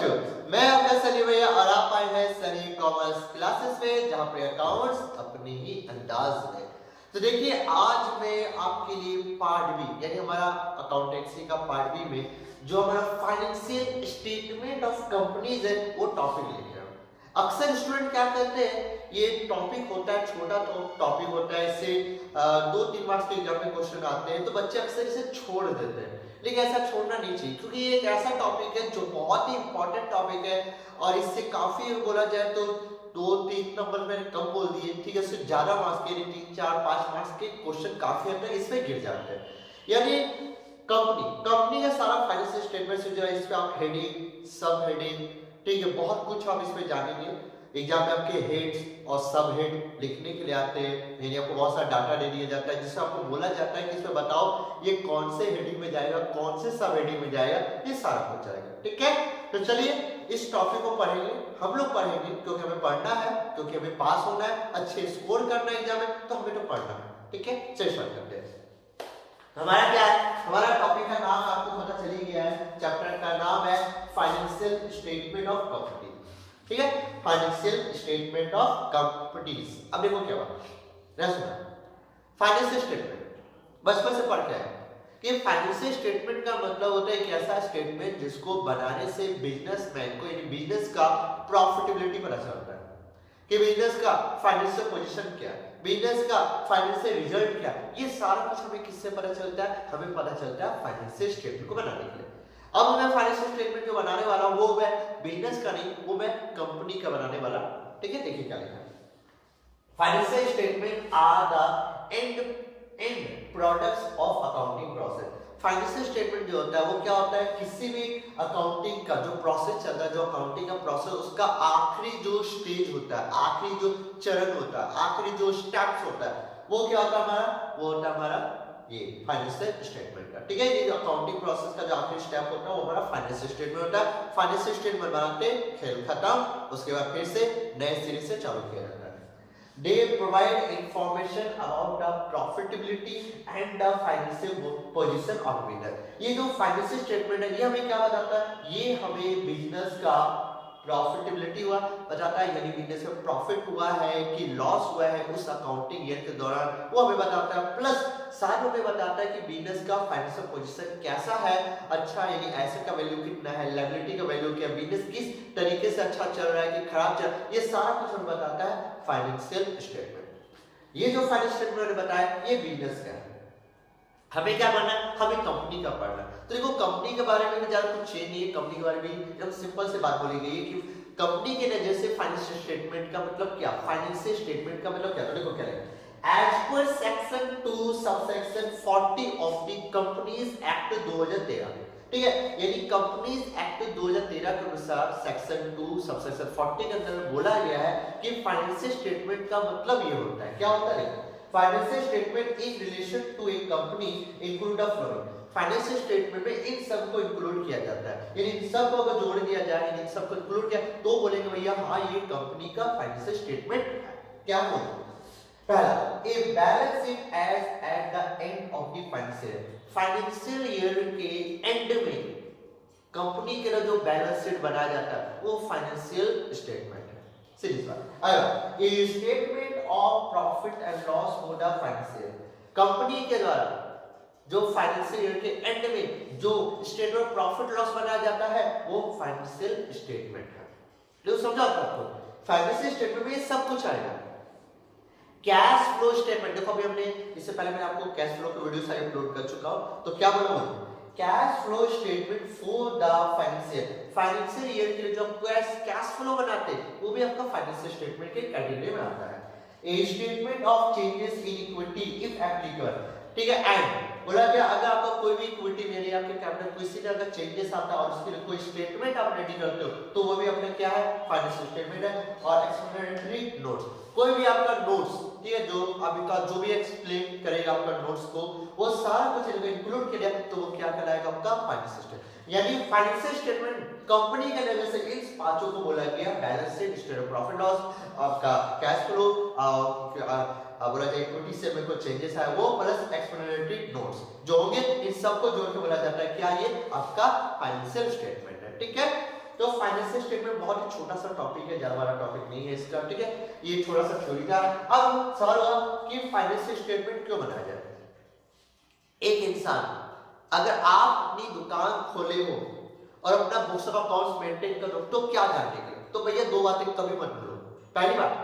बच्चों, मैं आपका सनी भैया और आप आए हैं सनी कॉमर्स क्लासेस में, जहां पे अकाउंट्स अपने ही अंदाज में। तो देखिए, आज मैं आपके लिए पार्ट बी यानी हमारा अकाउंटेंसी का पार्ट बी में जो हमारा फाइनेंशियल स्टेटमेंट ऑफ कंपनीज है वो टॉपिक लेके आया हूं। अक्सर स्टूडेंट क्या करते हैं, ये टॉपिक होता है छोटा तो टॉपिक होता है, इससे 2-3 मार्क्स के एग्जाम में क्वेश्चन आते हैं, तो बच्चे अक्सर इसे छोड़ देते हैं। लेकिन ऐसा छोड़ना नहीं चाहिए, क्योंकि ये एक ऐसा टॉपिक है जो बहुत ही इंपॉर्टेंट टॉपिक है और इससे काफी बोला जाए तो 2-3 नंबर मैंने कम बोल दिए, ठीक है, इससे ज्यादा मार्क्स के 3-4-5 मार्क्स के क्वेश्चन काफी हद तक इसमें गिर जाते हैं। यानी कंपनी का सारा फाइनेंशियल स्टेटमेंट से जो है, इस पे आप हेडिंग, सब हेडिंग, ठीक है, बहुत कुछ आप इसमें जानेंगे। एग्जाम में आपके हेड्स और सब हेड लिखने के लिए आते हैं, यानी आपको बहुत सारा डाटा दे दिया जाता है, जिससे आपको बोला जाता है कि इसमें बताओ ये कौन से हेडिंग में जाएगा, कौन से सब हेडिंग में जाएगा, ये सारा कुछ जाएगा। ठीक है, तो चलिए इस टॉपिक को पढ़ेंगे, हम लोग पढ़ेंगे क्योंकि हमें पढ़ना है, क्योंकि हमें पास होना है, अच्छे स्कोर करना है एग्जाम में, तो हमें तो पढ़ना है। ठीक है, चलिए स्टार्ट करते हैं। हमारा क्या है, हमारा टॉपिक का नाम आपको पता चल ही गया है, चैप्टर का नाम है फाइनेंशियल स्टेटमेंट ऑफ कंपनी। ठीक है, फाइनेंशियल स्टेटमेंट ऑफ कंपनीज। अब देखो क्या बात, फाइनेंशियल स्टेटमेंट बचपन से पढ़ के आए कि फाइनेंशियल स्टेटमेंट का मतलब होता है एक ऐसा स्टेटमेंट जिसको बनाने से बिजनेसमैन को, यानी बिजनेस का प्रॉफिटेबिलिटी पता चलता है कि बिजनेस का फाइनेंशियल पोजीशन क्या है, बिजनेस का फाइनेंशियल रिजल्ट क्या है। ये सारा कुछ हमें किससे पता चलता है, हमें पता चलता है फाइनेंशियल स्टेटमेंट को बनाने के लिए। अब मैं फाइनेंशियल स्टेटमेंट जो बनाने वाला हूं वो मैं बिजनेस का नहीं, वो मैं कंपनी का बनाने वाला। ठीक है, देखिए क्या लिखा है, financial statement are the end products of accounting process. Financial statement जो होता है वो क्या होता है, किसी भी अकाउंटिंग का जो प्रोसेस चल रहा है, जो अकाउंटिंग का प्रोसेस, उसका आखिरी जो स्टेज होता है, आखिरी जो चरण होता है, आखिरी जो स्टेप्स होता है, वो क्या होता है हमारा, वो होता है हमारा ये फाइनेंशियल स्टेटमेंट का। ठीक है, ये जो अकाउंटिंग प्रोसेस का जो आखिरी स्टेप होता है वो हमारा फाइनेंशियल स्टेटमेंट होता है। फाइनेंशियल स्टेटमेंट बनाते खेल खत्म, उसके बाद फिर से नए सिरे से चालू किया जाता है। They provide information about the profitability and the financial position of business. ये जो फाइनेंशियल स्टेटमेंट है ये हमें क्या बताता है, ये हमें बिजनेस का प्रॉफिटेबिलिटी हुआ बताता है, यानी बिजनेस में प्रॉफिट हुआ है कि लॉस हुआ है उस अकाउंटिंग ईयर के दौरान, वो हमें बताता है। प्लस साथ में बताता है कि बिजनेस का फाइनेंशियल पोजीशन कैसा है, अच्छा यानी एसेट का वैल्यू कितना है, लायबिलिटी का वैल्यू क्या, बिजनेस किस तरीके से अच्छा चल रहा है कि खराब चल रहा है, ये सारा कुछ हमें बताता है फाइनेंशियल स्टेटमेंट। ये जो फाइनेंशियल स्टेटमेंट मैंने बताया ये बिजनेस का है। हमें क्या पढ़ना है, हमें कंपनी का पढ़ना है। तो देखो कंपनी के बारे में ज्यादा कुछ चेंज नहीं है, कंपनी के बारे में एकदम सिंपल से बात बोली गई है कि कंपनी के नजर से फाइनेंशियल स्टेटमेंट का मतलब क्या, फाइनेंशियल स्टेटमेंट का मतलब क्या। तो देखो क्या है, as per section 2 subsection 40 of the companies act 2013। ठीक है, यानी कंपनीज एक्ट 2013 के अनुसार सेक्शन 2 सबसेक्शन 40 के अंदर बोला गया है कि फाइनेंशियल स्टेटमेंट का मतलब ये होता है, क्या होता है, financial statement in relation to a company include the following. Financial statement में इन सब को इंक्लूड किया जाता है, यानी इन सब को अगर जोड़ दिया जाए, इन सब को इंक्लूड किया तो बोलेंगे भैया हाँ ये कंपनी का फाइनेंशियल स्टेटमेंट क्या है। पहला, a balance sheet as at the end of the financial year के एंड में कंपनी के लिए जो बैलेंस शीट बनाया जाता है वो फाइनेंशियल स्टेटमेंट है। सीधी बात। अगर ए statement of profit and loss for the financial, company के द्वारा जो फाइनेंशियल ईयर के एंड में जो स्टेटमेंट ऑफ प्रॉफिट लॉस बनाया जाता है वो फाइनेंशियल स्टेटमेंट है। तो समझा आपको, फाइनेंशियल स्टेटमेंट में सब कुछ आएगा। कैश फ्लो स्टेटमेंट, देखो अभी हमने इससे पहले मैं आपको कैश फ्लो की वीडियो सारी अपलोड कर चुका हूं, तो क्या बोला हूं, cash flow statement for the financial year के लिए जो कैश फ्लो बनाते हैं वो भी आपका फाइनेंशियल स्टेटमेंट के कैटेगरी में आता है। ए statement of changes in equity if applicable. ठीक है, एंड बोला गया अगर आपका कोई भी इक्विटी में आपके कैपिटल किसी तरह का चेंजेस आता है और उसके लिए कोई स्टेटमेंट आप रेडी करते हो तो वो भी अपना क्या है, फाइनेंशियल स्टेटमेंट है। और एक्सप्लेनेटरी नोट्स, कोई भी आपका नोट्स, ठीक है, जो आपका जो भी एक्सप्लेन करेगा आपका नोट्स को, वो सारा कुछ इंक्लूड किया तो वो क्या कहलाएगा आपका फाइनेंशियल स्टेटमेंट। यानी फाइनेंशियल स्टेटमेंट कंपनी के लेवल से इन पांचों को बोला गया, balance sheet, statement of profit loss, आपका कैश फ्लो, बोला जाए इक्विटी से में कोई चेंजेस है वो, प्लस एक्सप्लेनेटरी नोट्स जो होंगे, इन सबको जोड़ के बोला जाता है क्या, ये आपका फाइनेंशियल स्टेटमेंट है। ठीक है, तो फाइनेंशियल स्टेटमेंट बहुत ही छोटा सा टॉपिक है, ज्यादा बड़ा टॉपिक नहीं है इसका, ठीक है, ये थोड़ा सा थ्योरी था। अब सवाल होगा कि फाइनेंशियल स्टेटमेंट क्यों बनाया जाए। एक इंसान, अगर आप अपनी दुकान खोले हो और अपना बुक्स ऑफ अकाउंट्स मेंटेन करो तो क्या जानने के लिए, तो भैया दो बातें कभी मत भूलो। पहली बात,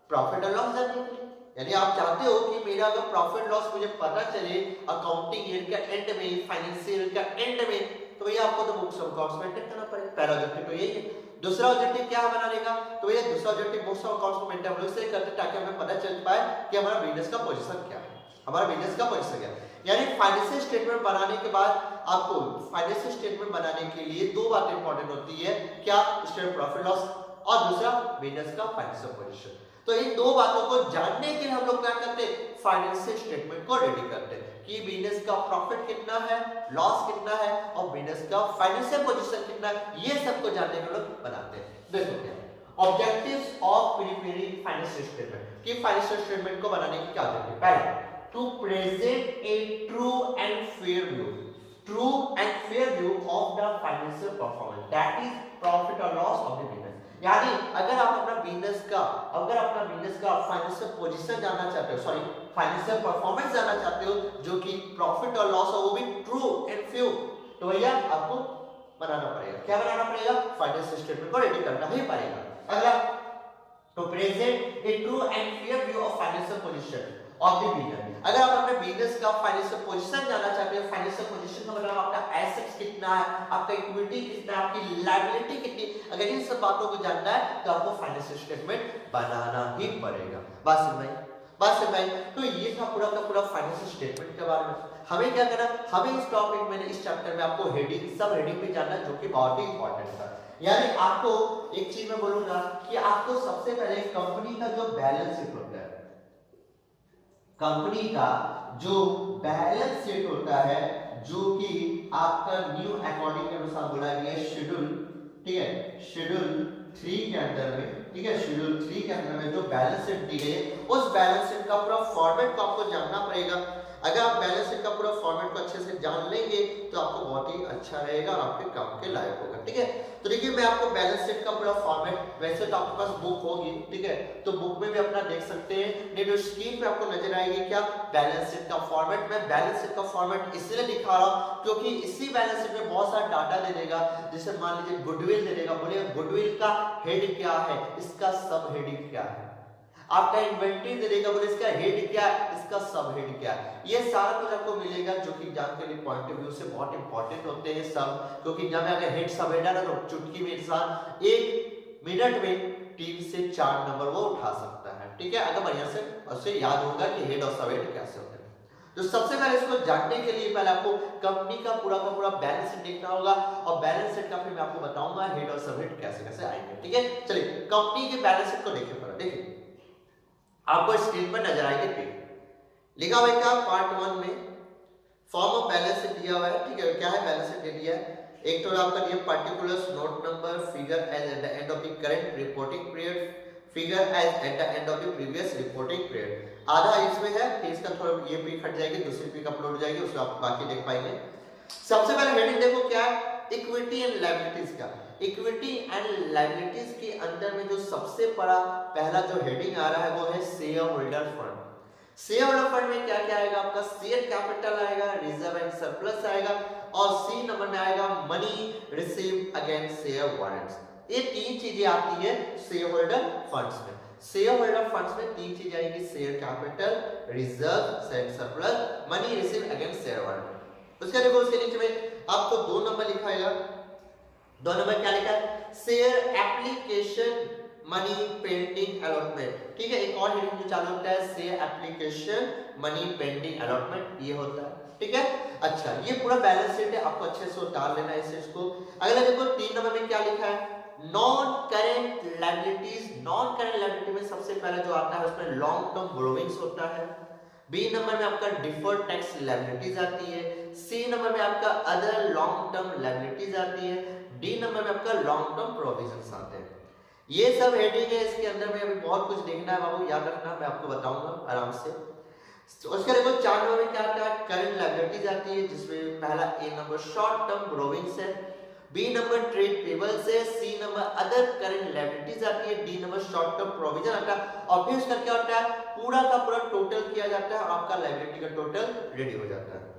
प्रॉफिट एंड लॉस जानने के लिए, यानी आप चाहते हो कि मेरा अगर प्रॉफिट लॉस मुझे पता चले अकाउंटिंग ईयर का एंड में, फाइनेंशियल ईयर का एंड में, तो भैया आपको तो बुक्स ऑफ अकाउंट्स मेंटेन करना पड़ेगा। पहला ऑब्जेक्टिव तो यही है। दूसरा ऑब्जेक्टिव क्या है बनाने का, तो भैया दूसरा ऑब्जेक्टिव बुक्स ऑफ अकाउंट्स को मेंटेन हम लोग इसलिए करते हैं ताकि हमें पता चल पाए कि हमारा बिजनेस का पोजीशन क्या है, हमारा बिजनेस का पोजीशन क्या है। यानी फाइनेंशियल स्टेटमेंट बनाने के बाद आपको फाइनेंशियल स्टेटमेंट बनाने के लिए दो बातें इंपॉर्टेंट होती है, क्या, स्टेटमेंट प्रॉफिट लॉस, और दूसरा बिजनेस का फाइनेंशियल पोजीशन। तो इन दो बातों को जानने के लिए हम लोग क्या करते हैं, फाइनेंशियल स्टेटमेंट को रेडी करते हैं कि बिजनेस का प्रॉफिट कितना है, लॉस कितना है और बिजनेस का फाइनेंशियल पोजीशन कितना है, ये सबको जानने के लोग बनाते हैं। देखो क्या objectives of preparing financial statement, कि फाइनेंशियल स्टेटमेंट को बनाने की क्या जरूरत है। पहला, to present a true and fair view, true and fair view of the financial performance, that is profit और लॉस ऑफ द बिजनेस। यानी अगर आप अपना बिजनेस का फाइनेंशियल पोजीशन जानना चाहते हो, सॉरी फाइनेंशियल परफॉर्मेंस जानना चाहते हो, जो कि प्रॉफिट और लॉस हो वो भी ट्रू एंड फेयर, तो भैया आपको बनाना पड़ेगा, क्या बनाना पड़ेगा, फाइनेंशियल स्टेटमेंट को रेडी करना ही पड़ेगा। अगला, to present a true and fair view of financial position of the business. अगर आप अपने बिजनेस का फाइनेंशियल पोजीशन जानना चाहते हो, फाइनेंशियल पोजीशन का मतलब आपका एसेट्स कितना है, आपका इक्विटी कितना है, आपकी लायबिलिटी कितनी, अगर इन सब बातों को जानना है तो आपको फाइनेंशियल स्टेटमेंट बनाना ही पड़ेगा। बात समझ में आई। तो ये था पूरा का पूरा फाइनेंशियल स्टेटमेंट के बारे में। हमें क्या करना, हमें इस टॉपिक में, इस चैप्टर में आपको हेडिंग, सब हेडिंग पे जानना जो कि बहुत ही इंपॉर्टेंट था। यानी आपको एक चीज मैं बोलूंगा कि आपको सबसे पहले कंपनी का जो बैलेंस शीट होता है, कंपनी का जो बैलेंस शीट होता है, जो कि आपका न्यू अकॉर्डिंग के अनुसार बोला गया है शेड्यूल, ठीक है, शेड्यूल 3 के अंदर में, ठीक है, शेड्यूल 3 के अंदर में जो बैलेंस शीट दी गई है, उस बैलेंस शीट का पूरा फॉर्मेट को आपको जानना पड़ेगा। अगर आप बैलेंस शीट का पूरा फॉर्मेट को अच्छे से जान लेंगे तो आपको बहुत ही अच्छा रहेगा और आपके काम के लायक होगा, ठीक है। तो देखिए मैं आपको बैलेंस शीट का पूरा फॉर्मेट, वैसे तो आपके पास बुक होगी, ठीक है, तो बुक में भी अपना देख सकते हैं, नहीं तो स्क्रीन पे आपको नजर आएगी क्या, बैलेंस शीट का फॉर्मेट। मैं बैलेंस शीट का फॉर्मेट इसलिए दिखा रहा हूं क्योंकि इसी बैलेंस शीट में बहुत सारा डाटा दे देगा, जैसे मान लीजिए गुडविल दे देगा, बोलिए गुडविल का हेड क्या है, इसका सब हेडिंग क्या है, आपका इन्वेंटरी दे देगा, बोले इसका हेड क्या है, इसका सब हेड क्या है, ये सारा कुछ आपको मिलेगा, जो कि एग्जाम के लिए पॉइंट ऑफ व्यू से बहुत इंपॉर्टेंट होते हैं सब, क्योंकि एग्जाम में अगर हेड सब हेड है ना तो चुटकी में इंसान 1 मिनट में 3 से 4 नंबर वो उठा सकता है, ठीक है, अगर बढ़िया से उसे याद होगा कि हेड और सब हेड कैसे होते हैं। तो सबसे पहले इसको जानने के लिए पहले आपको कंपनी का पूरा बैलेंस शीट देखना होगा, और बैलेंस शीट का फिर मैं आपको बताऊंगा हेड और सब हेड कैसे कैसे आएंगे, ठीक है। चलिए कंपनी के बैलेंस शीट को देखिए, पहले देखिए आपको स्क्रीन पर नजर आएगी पिक लिखा हुआ है पार्ट 1 में फॉर्म ऑफ बैलेंस शीट दिया हुआ है, ठीक है, क्या है बैलेंस शीट दे दिया है, एक तो आपका दिया particulars, note number, figure as at the end of the current reporting period, figure as at the end of the previous reporting period, आधा इसमें है, फिर इसका थोड़ा ये पिक हट जाएगी, दूसरी पिक अपलोड हो जाएगी, उसमें आप बाकी देख पाएंगे। सबसे पहले हेडिंग देखो क्या है, इक्विटी एंड लायबिलिटीज का। इक्विटी एंड लायबिलिटीज के अंदर में जो सबसे बड़ा पहला जो हेडिंग आ रहा है वो है share holder fund. Share holder fund में क्या क्या आएगा, आपका शेयर कैपिटल आएगा, रिजर्व एंड सरप्लस आएगा, और सी नंबर में आएगा money receive against share warrants. ये 3 चीजें आती है शेयर होल्डर फंड्स में। शेयर होल्डर फंड्स में 3 चीजें आएंगी, share capital, reserve and surplus, money receive against share warrant. उसके देखो उसके नीचे में आपको 2 नंबर लिखा है, 2 नंबर क्या लिखा है, share application money pending allotment, ठीक है, एक और हेडिंग जो चालू होता है share application money pending allotment, ये होता है, ठीक है। अच्छा ये पूरा बैलेंस शीट है, आपको अच्छे से उतार लेना है इस चीज को। अगला देखो 3 नंबर में क्या लिखा है, non current liabilities. Non current liability में सबसे पहले जो आता है उसमें लॉन्ग टर्म बोरोविंग्स होता है, बी नंबर में आपका डिफर्ड टैक्स लायबिलिटीज आती है, सी नंबर में आपका अदर लॉन्ग टर्म लायबिलिटीज आती है, डी नंबर में आपका लॉन्ग टर्म प्रोविजंस आते हैं। ये सब हेडिंग है, इसके अंदर में अभी बहुत कुछ देखना है बाबू, याद रखना, मैं आपको बताऊंगा आराम से। उसके देखो 4 नंबर में क्या आता है, करंट लायबिलिटीज आती है, जिसमें पहला ए नंबर शॉर्ट टर्म बोरोविंग्स है, बी नंबर ट्रेड पेबल्स है, अदर करंट लायबिलिटीज आती है, D number short term provision आता है, और फिर उसका क्या होता है, पूरा का पूरा टोटल किया जाता है और आपका लायबिलिटी का टोटल रेडी हो जाता है।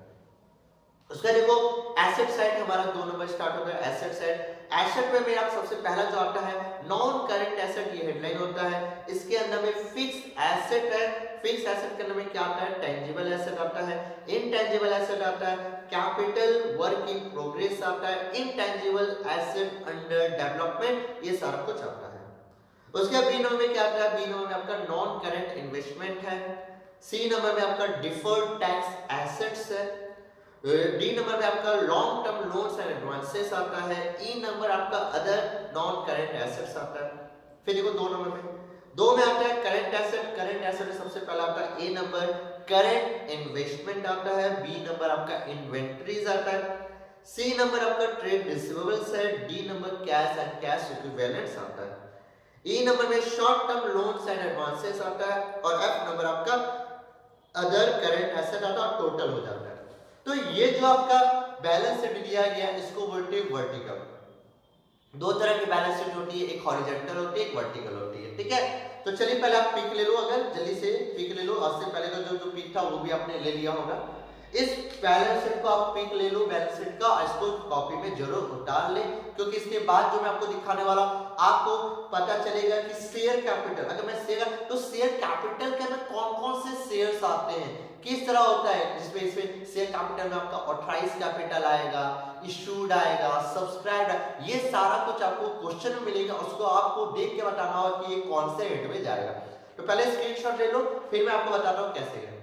उसका देखो एसेट साइड हमारा 2 नंबर स्टार्ट होता है, एसेट साइड। एसेट में मेरा सबसे पहला जो आता है नॉन करंट एसेट, ये हेडलाइन होता है। इसके अंदर में फिक्स एसेट है, फिक्स एसेट के अंदर में क्या आता है, टेंजिबल एसेट आता है, इनटेंजिबल एसेट आता है, कैपिटल वर्क इन प्रोग्रेस आता है, इनटेंजिबल एसेट अंडर डेवलपमेंट, ये सारा कुछ आता है। उसके बी नंबर में क्या आता है, बी नंबर में आपका नॉन करंट इन्वेस्टमेंट है, सी नंबर में आपका डिफर्ड टैक्स एसेट्स है, डी नंबर में आपका long term loans and advances आता है, ई नंबर आपका अदर नॉन करंट एसेट्स आता है। फिर देखो 2 नंबर में, 2 में आता है करंट एसेट, करंट एसेट सबसे पहला आता है ए नंबर करंट इन्वेस्टमेंट आता है, बी नंबर आपका इन्वेंटरीज आता है, सी नंबर आपका ट्रेड रिसीवेबल्स है, D number cash and cash equivalents आता है, ई नंबर में short term loans and advances आता है, और एफ नंबर आपका अदर करंट एसेट आता है, टोटल हो जाता है। तो ये जो आपका बैलेंस शीट दिया गया इसको बोलते हैं वर्टिकल। 2 तरह की बैलेंस शीट होती है, एक हॉरिजॉन्टल होती है, एक वर्टिकल होती है, ठीक है। तो चलिए पहले आप पिक ले लो, अगर जल्दी से पिक ले लो, आज से पहले का जो पिक था वो भी आपने ले लिया होगा। इस बैलेंस शीट को आप पिक ले लो बैलेंस शीट का, इसको कॉपी में जरूर उतार ले, क्योंकि इसके बाद जो मैं आपको दिखाने वाला आपको पता चलेगा कि शेयर कैपिटल, अगर मैं शेयर तो शेयर कैपिटल के अंदर कौन-कौन से शेयर्स आते हैं, किस तरह होता है, इसमें शेयर कैपिटल में आपका ऑथराइज कैपिटल आएगा, इशूड आएगा, सब्सक्राइब्ड, ये सारा कुछ आपको क्वेश्चन में मिलेगा, उसको आपको देख के बताना होगा कि ये कौन से हेड में जाएगा। तो पहले स्क्रीनशॉट ले लो, फिर मैं आपको बताता हूं कैसे है।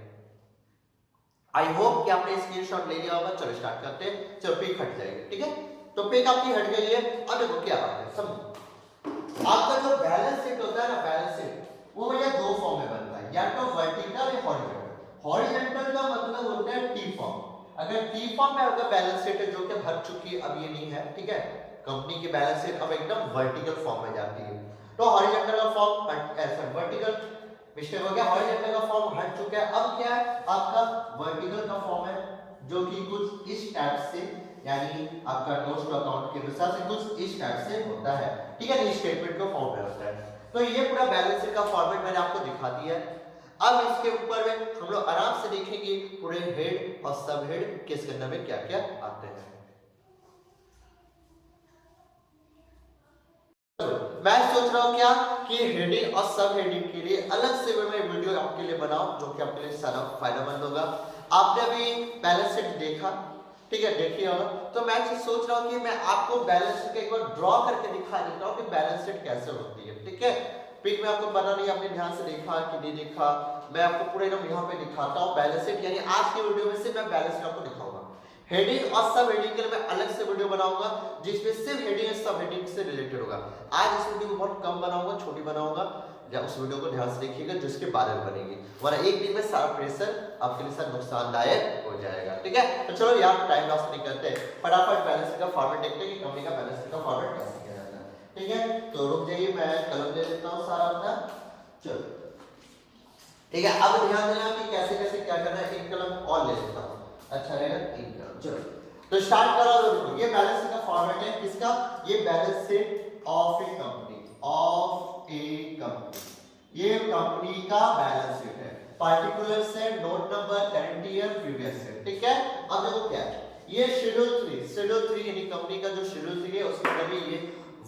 आई होप कि आपने स्क्रीनशॉट ले लिया होगा। चलो स्टार्ट करते हैं। चलो पिक हट जाएगी, ठीक है। तो पिक आपकी हट गई है। अब देखो क्या बात है, समझो आपका जो बैलेंस शीट होता है ना, बैलेंस शीट वो भैया 2 फॉर्म में बनता है, या तो वर्टिकल या हॉरिजॉन्टल। हॉरिजॉन्टल का मतलब होता है टी फॉर्म। अगर टी फॉर्म में आपका बैलेंस शीट है जो कि भर चुकी है, अब ये नहीं है, ठीक है, कंपनी की बैलेंस शीट अब एकदम वर्टिकल फॉर्म में जाती है। तो हॉरिजॉन्टल का फॉर्म ऐसा, वर्टिकल मिस्टेक हो गया, हॉरिजॉन्टल का फॉर्म हट चुका है। अब क्या है आपका वर्टिकल का फॉर्म है, जो कि कुछ इस टाइप से, यानी आपका नोट्स टू अकाउंट के अनुसार से कुछ इस टाइप से होता है, ठीक है, नहीं स्टेटमेंट का फॉर्म में होता है। तो ये पूरा बैलेंस शीट का फॉर्मेट मैंने आपको दिखा दिया है। अब इसके ऊपर में हम लोग आराम से देखेंगे पूरे हेड और सब हेड किसके अंदर में क्या क्या आते हैं। मैं सोच रहा हूं क्या कि हेडिंग और सब हेडिंग के लिए अलग से मैं वीडियो आपके लिए बनाऊं, जो कि आपके लिए सारा फायदेमंद होगा। आपने अभी बैलेंस शीट देखा, ठीक है, देखिए होगा, तो मैं सोच रहा हूं कि मैं आपको बैलेंस शीट एक बार ड्रॉ करके दिखा देता हूं कि बैलेंस शीट कैसे होती है, ठीक है। पिक में आपको पता नहीं आपने ध्यान से देखा कि नहीं देखा, मैं आपको पूरे एकदम यहाँ पे दिखाता हूँ बैलेंस शीट, यानी आज की वीडियो में से मैं बैलेंस शीट आपको दिखाऊंगा। हेडिंग और सब हेडिंग के लिए मैं अलग से वीडियो बनाऊंगा, जिसमें सिर्फ हेडिंग और सब हेडिंग से रिलेटेड होगा। आज इस वीडियो को बहुत कम बनाऊंगा, छोटी बनाऊंगा, या उस वीडियो को ध्यान से देखिएगा जिसके बारे में बनेगी, वरना एक दिन में सारा प्रेशर आपके लिए साथ नुकसानदायक हो जाएगा, ठीक है। तो चलो यार टाइम लॉस नहीं करते, फटाफट बैलेंस शीट का फॉर्मेट देखते हैं कि कंपनी का बैलेंस शीट का फॉर्मेट कैसे किया जाता है, ठीक है। तो रुक जाइए, मैं कलम ले लेता हूँ सारा अपना, चलो ठीक है। अब ध्यान देना कि कैसे कैसे क्या करना है, एक कलम और ले लेता हूँ, अच्छा रहेगा, एक कलम, चलो तो स्टार्ट करो। देखो ये बैलेंस शीट का फॉर्मेट है किसका, ये balance sheet of A company, of A company, ये कंपनी का बैलेंस शीट है, पार्टिकुलर्स है, note number, current year, previous year, ठीक है। अब देखो क्या है, ये शेड्यूल 3 यानी कंपनी का जो शेड्यूल 3 है उसके अंदर ये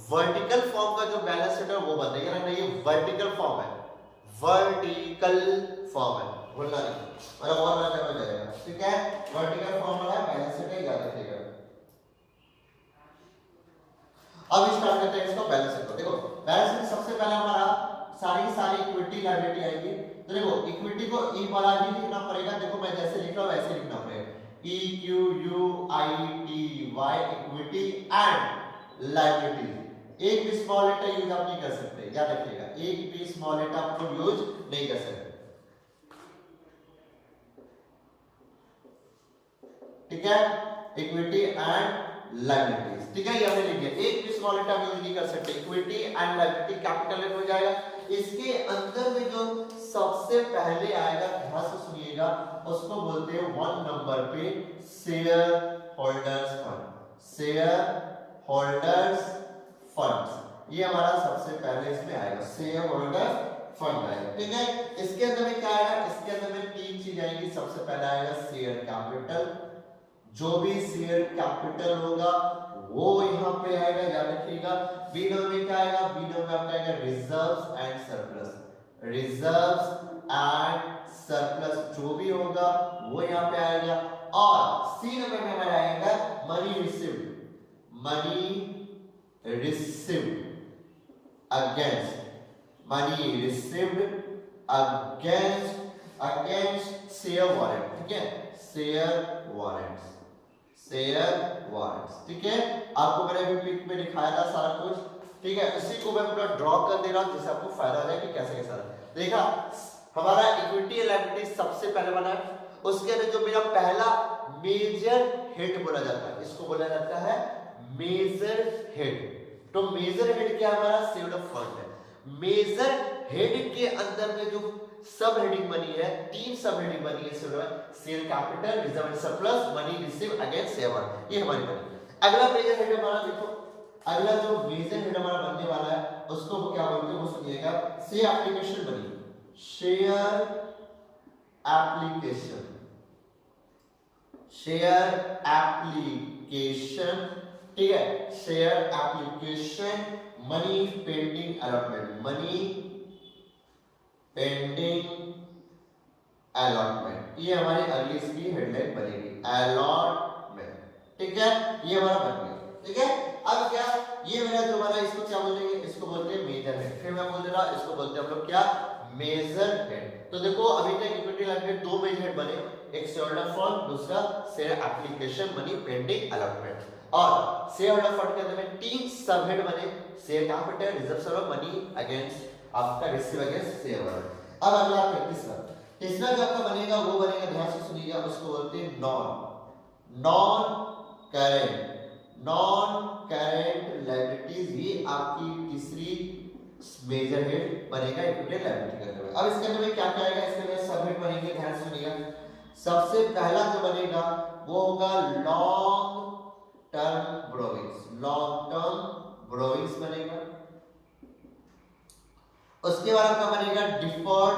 वर्टिकल फॉर्म का जो बैलेंस शीट है वो बनेगा ना, ये वर्टिकल फॉर्म है, वर्टिकल फॉर्म है, भूलना नहीं, मतलब और ना हो जाएगा, ठीक है। वर्टिकल फॉर्म है, बैलेंस शीट याद रखिएगा। अब स्टार्ट करते हैं इसको बैलेंस शीट को। देखो बैलेंस शीट सबसे पहले हमारा सारी इक्विटी लायबिलिटी आएगी। तो देखो इक्विटी को ई वाला ही लिखना पड़ेगा, देखो मैं जैसे लिख रहा हूं वैसे लिखना पड़ेगा, E Q U I T Y, equity and liability. एक भी स्मॉल लेटर यूज आप नहीं कर सकते, याद रखिएगा, एक भी स्मॉल लेटर आप लोग यूज नहीं कर सकते, ठीक है। इक्विटी एंड लायबिलिटीज, ठीक है, ये हमने लिख दिया, एक भी स्मॉल लेटर यूज नहीं कर सकते, equity and liability capital letter हो जाएगा। इसके अंदर में जो सबसे पहले आएगा, ध्यान से सुनिएगा, उसको बोलते हैं 1 नंबर पे share holders fund, share holders funds, ये हमारा सबसे पहले इसमें आएगा शेयर होल्डर फंड आएगा, ठीक है। इसके अंदर में क्या आएगा, इसके अंदर में तीन चीज आएगी। सबसे पहला आएगा शेयर कैपिटल, जो भी शेयर कैपिटल होगा वो यहाँ पे आएगा, याद रखिएगा। बी नंबर में क्या आएगा, बी नंबर में आपका आएगा reserves and surplus, reserves and surplus जो भी होगा वो यहाँ पे आएगा। और सी नंबर में हमारा आएगा money received, money received against, money received against share warrant, ठीक है, शेयर वारंट्स, शेयर वारंट्स, ठीक है। आपको मैंने अभी पिक में दिखाया था सारा कुछ, ठीक है। इसी को मैं पूरा ड्रॉ कर दे रहा हूं जिससे आपको फायदा हो जाए कि कैसे कैसा देखा। हमारा इक्विटी एंड लायबिलिटी सबसे पहले बना है, उसके अंदर जो मेरा पहला मेजर हेड बोला जाता है, इसको बोला जाता है मेजर हेड। तो मेजर हेड क्या हमारा सेव्ड अप फंड है। मेजर हेड के अंदर में जो सब हेडिंग बनी है, तीन सब हेडिंग बनी है, share capital, reserve and surplus, money receive against share warrant, ये हमारी बनी। अगला मेजर हेड हमारा देखो, अगला जो मेजर हेड हमारा बनने वाला है उसको वो क्या बोलते हैं, वो सुनिएगा, शेयर एप्लीकेशन बनी, शेयर एप्लीकेशन, शेयर एप्लीकेशन, ठीक है, share application, money pending allotment, money pending allotment, ये हमारी अगली इसकी हेडलाइन बनेगी, अलॉटमेंट, ठीक है, ये हमारा बन गया, ठीक है। अब क्या, ये मेरा जो बना इसको क्या बोलेंगे, इसको बोलते हैं मेजर हेड। फिर मैं बोल दे रहा, इसको बोलते हैं हम लोग क्या, मेजर हेड। तो देखो अभी तक इक्विटी लायबिलिटी दो मेजर हेड बने, एक शेयर होल्डर फंड, दूसरा share application, money pending allotment. और शेयर होल्डर फंड के अंदर में तीन सब हेड बने, शेयर कैपिटल, रिजर्व सर्व, मनी अगेंस्ट आपका रिसीव अगेंस्ट शेयर वारंट। अब अगला तीसरा, तीसरा जो आपका बनेगा वो बनेगा, ध्यान से सुनिएगा, उसको बोलते हैं non current, non current liabilities. ये आपकी तीसरी मेजर हेड बनेगा इक्विटी लायबिलिटी के अंदर। अब इसके अंदर में क्या क्या आएगा, इसके अंदर सब हेड बनेंगे, ध्यान से सुनिएगा। सबसे पहला जो बनेगा वो होगा long term borrowings, long term borrowings बनेगा। उसके बाद आपका बनेगा डिफर्ड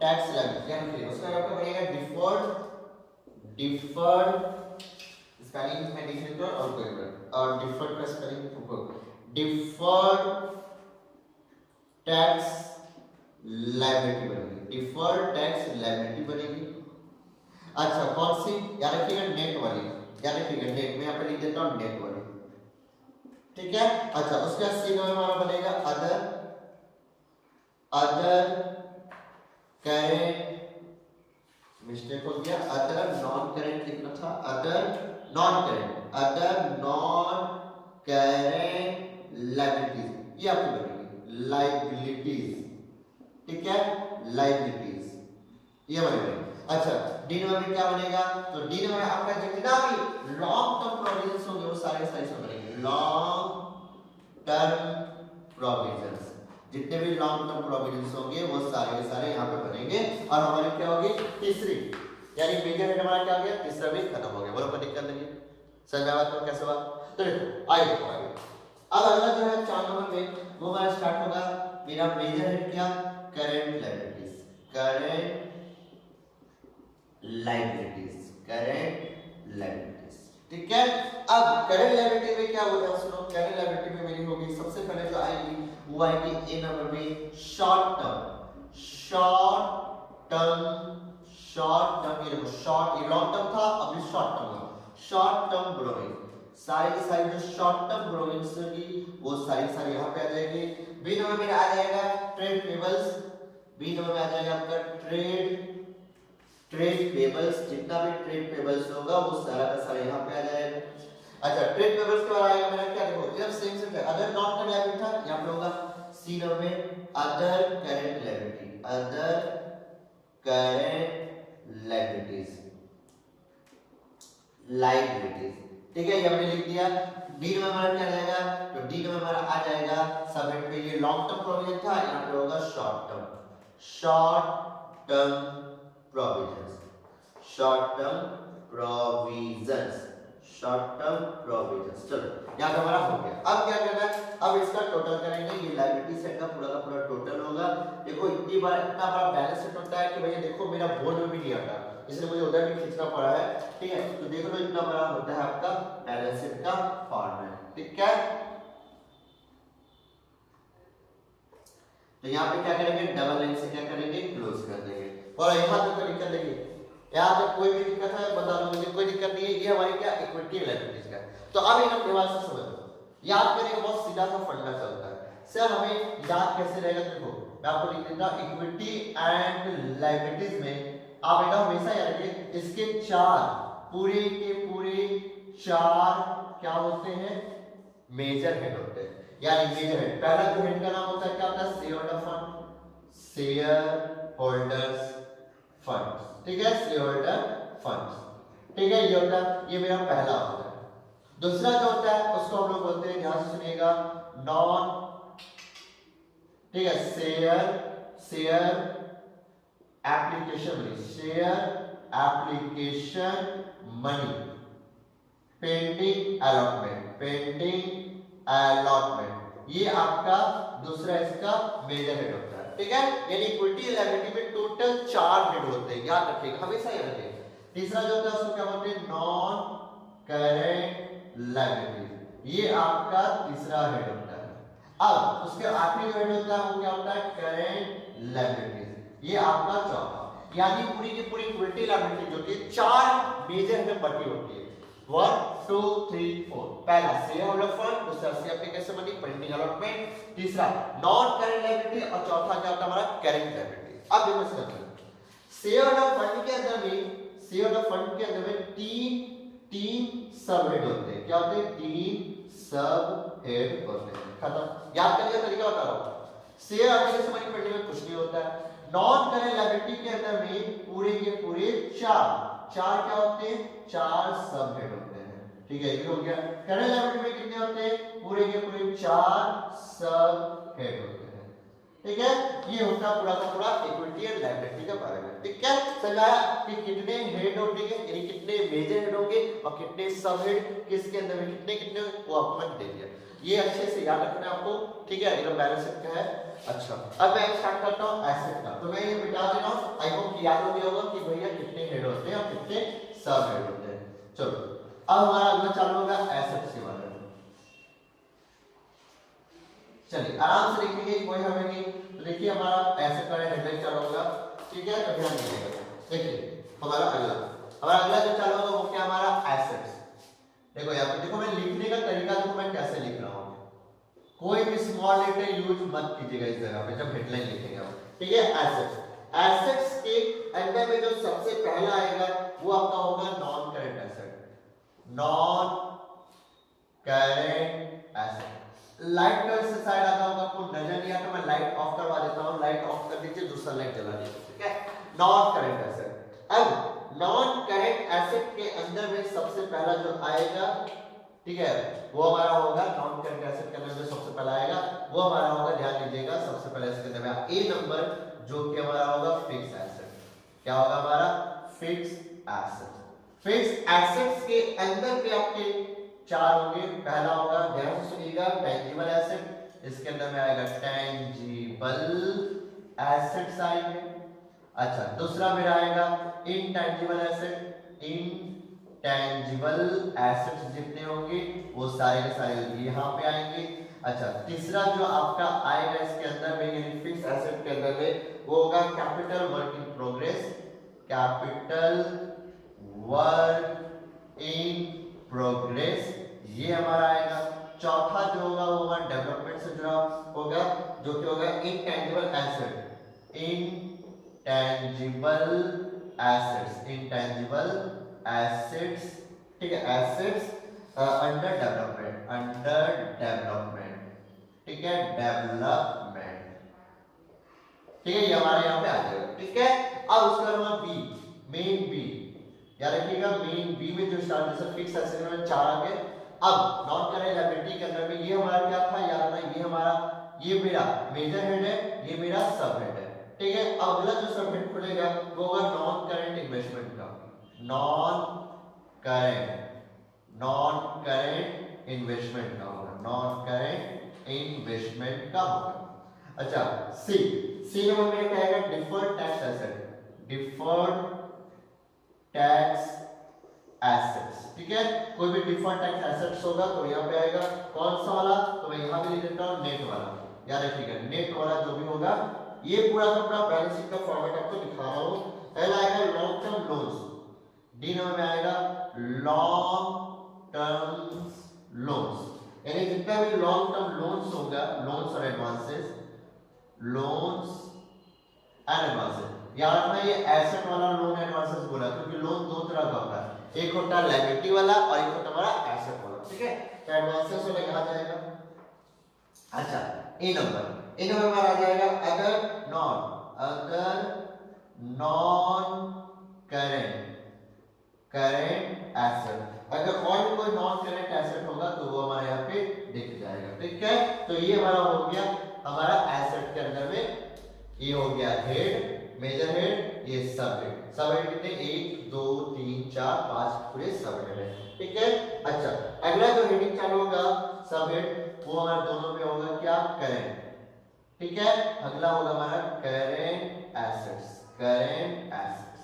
टैक्स लायबिलिटी, यानी कि उसका आपका बनेगा डिफर्ड स्पेलिंग में लिख लेते हो और कोई और डिफर्ड का स्पेलिंग को डिफर्ड टैक्स लायबिलिटी बनेगी, डिफर्ड टैक्स लायबिलिटी बनेगी। अच्छा कौन सी, याद रखिएगा नेट वाली, याद रखिएगा नेट, मैं यहाँ पे लिख देता हूँ नेट वाली, ठीक है। अच्छा उसके बाद सी नंबर हमारा बनेगा अदर करेंट, मिस्टेक हो गया, अदर नॉन करेंट लिखना था, अदर नॉन करेंट लायबिलिटीज, ये आपकी बनेगी लायबिलिटीज, ठीक है, लायबिलिटीज ये बनेगा। अच्छा डी नंबर में क्या बनेगा, तो डी नंबर में आपका जितना भी लॉन्ग टर्म प्रोविजंस होंगे वो सारे सब बनेंगे, लॉन्ग टर्म प्रोविजंस, जितने भी लॉन्ग टर्म प्रोविजंस होंगे वो सारे के सारे यहाँ पे बनेंगे। और हमारी क्या होगी तीसरी, यानी मेजर हेड हमारा क्या हो गया, तीसरा भी खत्म हो गया, बोलो कोई दिक्कत नहीं है, समझ बात को कैसे बात। तो देखो आगे अब अगला जो है 4 नंबर में वो हमारा स्टार्ट होगा मेरा मेजर हेड क्या, current liabilities, current liabilities, current liabilities, ठीक है। अब करेंट लायबिलिटी में क्या हो गया, सुनो, करेंट लायबिलिटी में मेरी होगी सबसे पहले जो आएगी वो आएगी ए नंबर में शॉर्ट टर्म, ये देखो शॉर्ट, ये लॉन्ग टर्म था, अब ये शॉर्ट टर्म हुआ, शॉर्ट टर्म बोरोइंग, सारी की सारी जो शॉर्ट टर्म बोरोइंग्स होगी वो सारी यहाँ पे आ जाएगी। बी नंबर में आ जाएगा ट्रेड पेबल्स, बी नंबर में आ जाएगा आपका ट्रेड पेबल्स, जितना भी ट्रेड पेबल्स होगा वो सारा का सारा यहाँ पे आ जाएगा। अच्छा ट्रेड पेबल्स के बाद आएगा मेरा क्या, देखो एकदम सेम से अदर नॉन करेंट लायबिलिटी था, यहाँ पे होगा सी नंबर में other current liability, other current liabilities, ठीक है, ये हमने लिख दिया। डी नंबर हमारा क्या जाएगा, तो डी नंबर हमारा आ जाएगा सब हेड पे, ये लॉन्ग टर्म प्रोविजन था, यहाँ पे होगा short term provisions, short term provisions, short term provision. चलो यहाँ पे हमारा हो गया। अब क्या करना है, अब इसका टोटल करेंगे। ये लायबिलिटी सेट का पूरा टोटल होगा। देखो इतनी बार इतना बड़ा बैलेंस शीट होता है कि भैया देखो मेरा बोर्ड में भी नहीं आता, इसलिए मुझे उधर भी खींचना पड़ा है। ठीक है, तो देख लो इतना बड़ा होता है आपका बैलेंस शीट का फॉर्मेट। ठीक है, तो यहाँ पे क्या करेंगे, डबल लाइन से क्या करेंगे, क्लोज कर देंगे। और यहाँ तक कोई दिक्कत नहीं है, यहाँ तक कोई भी दिक्कत है बता दो मुझे, कोई दिक्कत नहीं है। ये हमारी क्या इक्विटी लायबिलिटीज का। तो अब एक दिमाग से समझ लो, याद करने का बहुत सीधा सा फंडा चलता है। सर हमें याद कैसे रहेगा, देखो मैं आपको लिख देता हूं, इक्विटी एंड लायबिलिटीज में आप बेटा हमेशा याद रखिए इसके चार पूरे के पूरे चार क्या होते हैं, मेजर हेड होते हैं। यानी मेजर हेड, पहला जो हेड का नाम होता है क्या होता है, share holder fund, share holders fund. ठीक है, शेयर होल्डर फंड। ठीक है, ये होता है, ये मेरा पहला होता है। दूसरा जो होता है उसको हम लोग बोलते हैं, ध्यान से सुनिएगा, नॉन, ठीक है, share application money, share application money, pending allotment, pending allotment, ये आपका दूसरा इसका मेजर हेड होता है। ठीक है, यानी इक्विटी लायबिलिटी में टोटल चार हेड होते हैं, याद रखिएगा, हमेशा याद रखिएगा। तीसरा जो होता है उसको क्या बोलते हैं, नॉन करेंट लायबिलिटी, ये आपका तीसरा हेड होता है। अब उसके आखिरी जो हेड होता है वो क्या होता है, करेंट लायबिलिटी, ये आपका चौथा। यानी पूरी की पूरी इक्विटी लायबिलिटी जो होती है चार मेजर में बटी होती है, 1 2 3 4। पहला शेयर होल्डर फंड, दूसरा share application money, pending allotment, तीसरा नॉन करेंट लायबिलिटी और चौथा क्या होता है हमारा करेंट लायबिलिटी। अब देखो इसका शेयर होल्डर फंड के अंदर में, शेयर होल्डर फंड के अंदर में तीन सब हेड होते हैं। क्या होते हैं, तीन सब हेड होते हैं। खत्म, याद करने का तरीका बता रहा हूं। शेयर एप्लीकेशन मनी पेंडिंग में कुछ नहीं होता है। नॉन करेंट लायबिलिटी के अंदर में पूरे के पूरे चार क्या होते हैं, चार सब हेड होते हैं। ठीक है, ये हो गया। करेंट लायबिलिटी में कितने होते हैं, पूरे के पूरे चार सब हेड होते हैं। ठीक है, ये होता पूरा का पूरा इक्विटी एंड लायबिलिटी के बारे में। ठीक है, समझाया कि कितने हेड होंगे, यानी कितने मेजर हेड होंगे और कितने सब हेड किसके अंदर में कितने कितने, वो आपको मैंने दे दिया। ये अच्छे से याद रखना है आपको। ठीक है, एकदम बैलेंस शीट का है। अच्छा, अब मैं स्टार्ट करता हूं एसेट का। तो मैं ये मिटा दे रहा हूं, आई होप कि याद हो गया होगा कि भैया कितने हेड होते हैं और कितने सब हेड होते हैं। चलो अब हमारा अगला चालू होगा एसेट्स के बारे में। चलिए आराम से लिखेंगे, कोई हमें नहीं। तो देखिए हमारा एसेट का हेडलाइन चालू होगा। ठीक है, तो ध्यान दीजिएगा। देखिए हमारा अगला जो चालू होगा वो क्या, हमारा एसेट्स। देखो यहाँ पे देखो मैं लिखने का तरीका देखो मैं कैसे लिख रहा हूँ। कोई भी स्मॉल लेटर यूज मत कीजिएगा इस जगह पे जब हेडलाइन लिखेंगे हम। ठीक है, एसेट्स के अंदर में जो सबसे पहला आएगा वो आपका होगा non current asset, non current asset. Light colour से साइड आता होगा, आपको नजर नहीं आता, मैं लाइट ऑफ करवा देता हूं। लाइट ऑफ कर दीजिए, दूसरा लाइट जला दीजिए। ठीक है, नॉन करेंट एसेट। अब नॉन करेंट एसेट के अंदर में सबसे पहला जो आएगा, ठीक है, वो हमारा होगा नॉन करेंट एसेट के अंदर जो सबसे पहला आएगा वो हमारा होगा, ध्यान दीजिएगा, सबसे पहले इसके अंदर में ए नंबर जो कि हमारा होगा फिक्स एसेट। क्या होगा हमारा, फिक्स एसेट। फिक्स एसेट्स के अंदर पे आपके चार होंगे। पहला होगा, ध्यान से सुनिएगा, टेंजिबल एसेट। इसके अंदर में आएगा टेंजिबल एसेट्स आएंगे। अच्छा, दूसरा मेरा आएगा इनटेंजिबल एसेट। इनटेंजिबल एसेट्स जितने होंगे वो सारे के सारे यहाँ पे आएंगे। अच्छा, तीसरा जो आपका आएगा इसके अंदर में यानी फिक्स एसेट के अंदर में वो होगा capital work in progress. Capital work in progress ये हमारा आएगा। चौथा जो होगा वो हमारा डेवलपमेंट से जुड़ा होगा जो कि होगा intangible asset. Intangible assets, intangible assets. ठीक है, assets under development, under development. ठीक है, डेवलपमेंट। ठीक है, ये हमारे यहाँ पे आ जाएगा। ठीक है, अब उसका नाम बी, मेन बी, याद रखिएगा मेन बी में जो स्टार्ट जैसे फिक्स एसेट में चार आ गए। अब नॉन करेंट लायबिलिटी के अंदर में ये हमारा क्या था, याद रखना, ये हमारा, ये मेरा मेजर हेड है, ये मेरा सब हेड है। ठीक है, अब अगला जो सब हेड खुलेगा वो होगा नॉन करेंट इन्वेस्टमेंट का। Non current, non current investment का होगा, नॉन करेंट इन्वेस्टमेंट का होगा। अच्छा सी नंबर में क्या आएगा, deferred tax asset, deferred tax assets, ठीक है। कोई भी डिफर्ड टैक्स एसेट्स होगा तो यहाँ पे आएगा कौन सा वाला, तो मैं यहाँ पे लिख देता हूँ नेट वाला, याद रखिएगा नेट वाला जो भी होगा। ये पूरा का पूरा बैलेंस शीट का फॉर्मेट आपको दिखा रहा हूँ। पहला आएगा long term loans, D number में आएगा लॉन्ग टर्म लोन्स, यानी जितना भी लॉन्ग टर्म लोन्स होगा, लोन्स और एडवांसेस, लोन्स एंड एडवांसेस, याद रखना ये एसेट वाला लोन एडवांसेस बोला क्योंकि लोन दो तरह का होता है, एक होता है लायबिलिटी वाला और एक होता है हमारा एसेट वाला, ठीक है। तो एडवांसेस वाला कहां जाएगा, अच्छा ए नंबर में आ जाएगा अगर नॉन करेंट एसेट, अगर और कोई नॉन करेंट एसेट होगा तो वो हमारे यहाँ पे दिख जाएगा, ठीक है। तो ये हमारा हो गया हमारा एसेट के अंदर में, ये हो गया हेड, मेजर हेड, ये सब हेड कितने 1 2 3 4 5 पूरे सब हेड है, ठीक है। अच्छा अगला जो हेडिंग चालू होगा सब हेड, वो हमारे दोनों में होगा क्या, करेंट, ठीक है। अगला होगा हमारा करेंट एसेट्स, करेंट एसेट्स।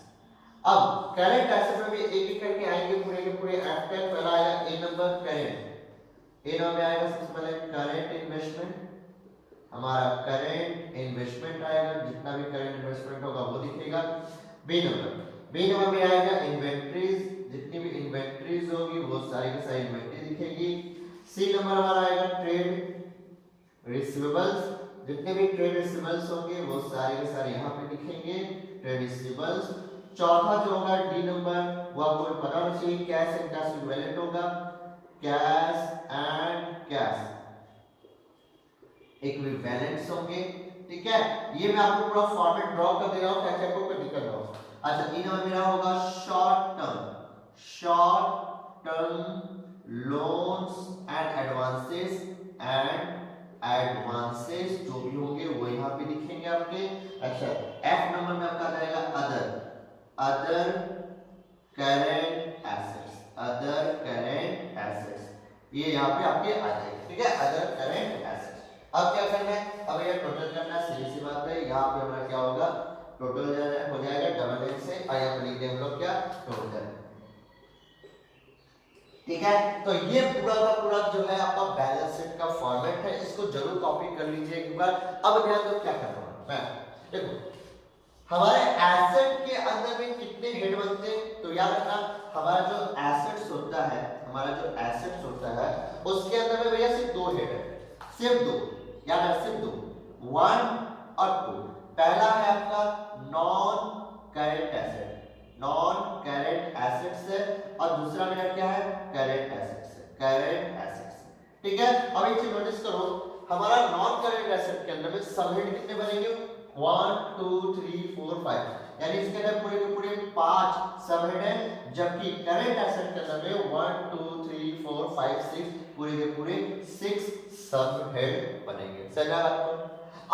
अब करेंट एसेट में भी एक एक करके आएंगे पूरे के पूरे एफ का। पहला आएगा ए नंबर करेंट, ए नंबर में आएगा सबसे पहले करेंट इन्वेस्टमेंट, हमारा करेंट इन्वेस्टमेंट आएगा, जितना भी करेंट इन्वेस्टमेंट होगा वो दिखेगा। बी नंबर में आएगा इन्वेंटरीज, जितनी भी इन्वेंटरीज होगी वो सारी की सारी इन्वेंटरी दिखेगी। सी नंबर हमारा आएगा ट्रेड रिसीवेबल्स, जितने भी ट्रेड रिसीवेबल्स होंगे वो सारे के सारे यहाँ पे दिखेंगे, ट्रेड रिसीवेबल्स। चौथा जो होगा डी नंबर, वो आपको पता होना चाहिए, कैश एंड कैश इक्विवेलेंट होगा, कैश एंड कैश इक्विवेलेंट्स होंगे, ठीक है। ये मैं आपको पूरा फॉर्मेट ड्रॉ कर दे रहा हूं ताकि आपको दिक्कत ना हो। अच्छा इन नंबर मेरा होगा short term loans and advances जो भी होंगे वो यहाँ पे दिखेंगे आपके। अच्छा एफ नंबर में आपका आ जाएगा अदर करेंट एसेट्स, ये यहाँ पे आपके आ जाएंगे, ठीक है, अदर करेंट एसेट्स। अब क्या करना है, अब ये टोटल करना है, सीधी सी बात है। यहाँ पे हमारा क्या होगा, टोटल हो जाएगा डबल एन से, और यहाँ पे लिख देंगे हम लोग क्या, टोटल, ठीक है। तो ये पूरा का पूरा जो है आपका बैलेंस शीट का फॉर्मेट है, इसको जरूर कॉपी कर लीजिए एक बार। अब ध्यान दो क्या करना है, मैं देखो हमारे एसेट के अंदर में कितने हेड बनते हैं, तो याद रखना हमारा जो एसेट्स होता है, उसके अंदर में भैया सिर्फ दो हेड है, सिर्फ दो, याद है सिर्फ दो, 1 और 2। पहला है आपका नॉन करेंट एसेट्स है, और दूसरा मेरा क्या है, करेंट एसेट्स, ठीक है। अब एक चीज नोटिस करो, हमारा नॉन करेंट एसेट के अंदर में सब हेड कितने बनेंगे, 1 2 3 4 5, यानी इसके अंदर पूरे के पूरे 5 सब हेड है, जबकि करेंट एसेट के अंदर में 1 2 3 4 5 6 पूरे के पूरे 6 सब हेड बनेंगे, समझा आपको।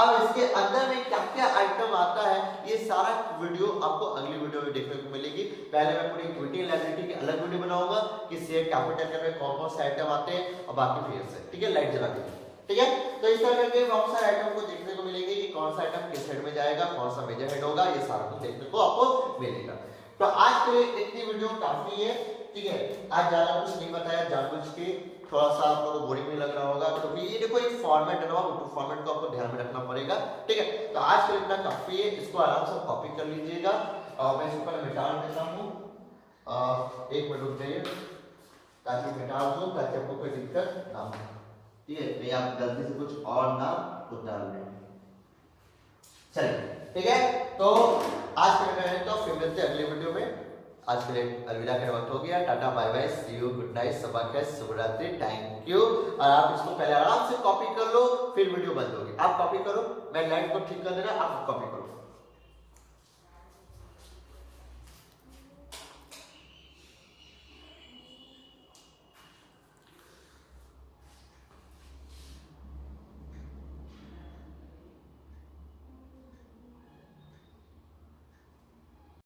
अब इसके अंदर में क्या क्या आइटम आता है, ये सारा वीडियो आपको अगली वीडियो में देखने को मिलेगी। पहले मैं पूरी इक्विटी लायबिलिटी की अलग वीडियो बनाऊंगा कि शेयर कैपिटल के अंदर कौन कौन से आइटम आते हैं, और बाकी फिर से, ठीक है, लाइट जला के, ठीक है। तो इस तरह के बहुत सारे आइटम को देखने को मिलेंगे कि कौन सा आइटम किस हेड में जाएगा, कौन सा मेजर हेड होगा, ये सारा कुछ देखने को आपको मिलेगा। तो आज के लिए इतनी वीडियो काफी है, ठीक है। आज ज्यादा कुछ नहीं बताया, जानबूझ के थोड़ा सा आप लोगों को बोरिंग नहीं लग रहा होगा, क्योंकि ये देखो एक फॉर्मेट है ना, फॉर्मेट को आपको ध्यान में रखना पड़ेगा, ठीक है। तो आज के लिए इतना काफी है, इसको आराम से कॉपी कर लीजिएगा, और मैं इसको पहले मिटा देता हूँ, 1 मिनट रुक जाइए ताकि मिटा दूं, ताकि आपको कोई दिक्कत ना हो, ठीक है, नहीं आप गलती से कुछ और ना उतार लें, चलिए, ठीक है। तो आज के लिए तो फिर मिलते हैं अगले वीडियो में। आज के लिए अलविदा का वक्त हो गया, tata bye bye, see you, good night, सबा खैर, शुभ रात्रि, थैंक यू। और आप इसको पहले आराम से कॉपी कर लो, फिर वीडियो बंद होगी, आप कॉपी करो, मैं लाइट को ठीक कर देना, आप कॉपी करो।